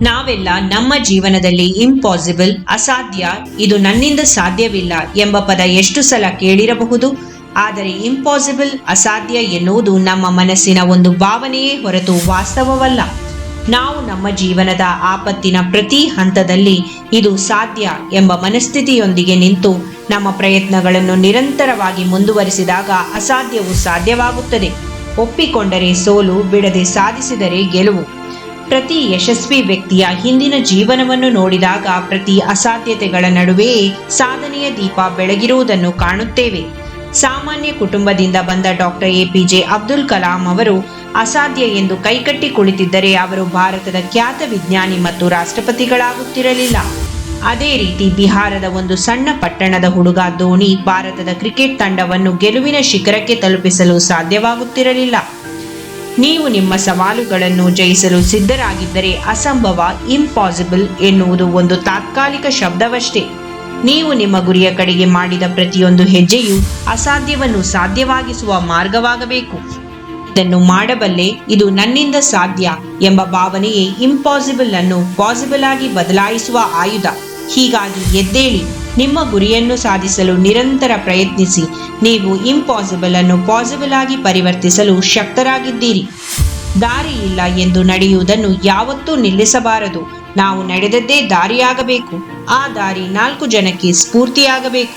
ನಾವೆಲ್ಲ ನಮ್ಮ ಜೀವನದಲ್ಲಿ ಇಂಪಾಸಿಬಲ್, ಅಸಾಧ್ಯ, ಇದು ನನ್ನಿಂದ ಸಾಧ್ಯವಿಲ್ಲ ಎಂಬ ಪದ ಎಷ್ಟು ಸಲ ಕೇಳಿರಬಹುದು. ಆದರೆ ಇಂಪಾಸಿಬಲ್, ಅಸಾಧ್ಯ ಎನ್ನುವುದು ನಮ್ಮ ಮನಸ್ಸಿನ ಒಂದು ಭಾವನೆಯೇ ಹೊರತು ವಾಸ್ತವವಲ್ಲ. ನಾವು ನಮ್ಮ ಜೀವನದ ಆಪತ್ತಿನ ಪ್ರತಿ ಹಂತದಲ್ಲಿ ಇದು ಸಾಧ್ಯ ಎಂಬ ಮನಸ್ಥಿತಿಯೊಂದಿಗೆ ನಿಂತು ನಮ್ಮ ಪ್ರಯತ್ನಗಳನ್ನು ನಿರಂತರವಾಗಿ ಮುಂದುವರಿಸಿದಾಗ ಅಸಾಧ್ಯವು ಸಾಧ್ಯವಾಗುತ್ತದೆ. ಒಪ್ಪಿಕೊಂಡರೆ ಸೋಲು, ಬಿಡದೆ ಸಾಧಿಸಿದರೆ ಗೆಲುವು. ಪ್ರತಿ ಯಶಸ್ವಿ ವ್ಯಕ್ತಿಯ ಹಿಂದಿನ ಜೀವನವನ್ನು ನೋಡಿದಾಗ ಪ್ರತಿ ಅಸಾಧ್ಯತೆಗಳ ನಡುವೆಯೇ ಸಾಧನೆಯ ದೀಪ ಬೆಳಗಿರುವುದನ್ನು ಕಾಣುತ್ತೇವೆ. ಸಾಮಾನ್ಯ ಕುಟುಂಬದಿಂದ ಬಂದ ಡಾಕ್ಟರ್ ಎಪಿಜೆ ಅಬ್ದುಲ್ ಕಲಾಂ ಅವರು ಅಸಾಧ್ಯ ಎಂದು ಕೈಕಟ್ಟಿ ಕುಳಿತಿದ್ದರೆ ಅವರು ಭಾರತದ ಖ್ಯಾತ ವಿಜ್ಞಾನಿ ಮತ್ತು ರಾಷ್ಟ್ರಪತಿಗಳಾಗುತ್ತಿರಲಿಲ್ಲ. ಅದೇ ರೀತಿ ಬಿಹಾರದ ಒಂದು ಸಣ್ಣ ಪಟ್ಟಣದ ಹುಡುಗ ಧೋನಿ ಭಾರತದ ಕ್ರಿಕೆಟ್ ತಂಡವನ್ನು ಗೆಲುವಿನ ಶಿಖರಕ್ಕೆ ತಲುಪಿಸಲು ಸಾಧ್ಯವಾಗುತ್ತಿರಲಿಲ್ಲ. ನೀವು ನಿಮ್ಮ ಸವಾಲುಗಳನ್ನು ಜಯಿಸಲು ಸಿದ್ಧರಾಗಿದ್ದರೆ ಅಸಂಭವ, ಇಂಪಾಸಿಬಲ್ ಎನ್ನುವುದು ಒಂದು ತಾತ್ಕಾಲಿಕ ಶಬ್ದವಷ್ಟೇ. ನೀವು ನಿಮ್ಮ ಗುರಿಯ ಕಡೆಗೆ ಮಾಡಿದ ಪ್ರತಿಯೊಂದು ಹೆಜ್ಜೆಯು ಅಸಾಧ್ಯವನ್ನು ಸಾಧ್ಯವಾಗಿಸುವ ಮಾರ್ಗವಾಗಬೇಕು. ಇದನ್ನು ಮಾಡಬಲ್ಲೆ, ಇದು ನನ್ನಿಂದ ಸಾಧ್ಯ ಎಂಬ ಭಾವನೆಯೇ ಇಂಪಾಸಿಬಲ್ ಅನ್ನು ಪಾಸಿಬಲ್ ಆಗಿ ಬದಲಾಯಿಸುವ ಆಯುಧ. ಹೀಗಾಗಿ ಎದ್ದೇಳಿ, ನಿಮ್ಮ ಗುರಿಯನ್ನು ಸಾಧಿಸಲು ನಿರಂತರ ಪ್ರಯತ್ನಿಸಿ. ನೀವು ಇಂಪಾಸಿಬಲ್ ಅನ್ನು ಪಾಸಿಬಲ್ ಆಗಿ ಪರಿವರ್ತಿಸಲು ಶಕ್ತರಾಗಿದ್ದೀರಿ. ದಾರಿ ಇಲ್ಲ ಎಂದು ನಡೆಯುವುದನ್ನು ಯಾವತ್ತೂ ನಿಲ್ಲಿಸಬಾರದು. ನಾವು ನಡೆದದ್ದೇ ದಾರಿಯಾಗಬೇಕು. ಆ ದಾರಿ 4 ಜನಕ್ಕೆ ಸ್ಫೂರ್ತಿಯಾಗಬೇಕು.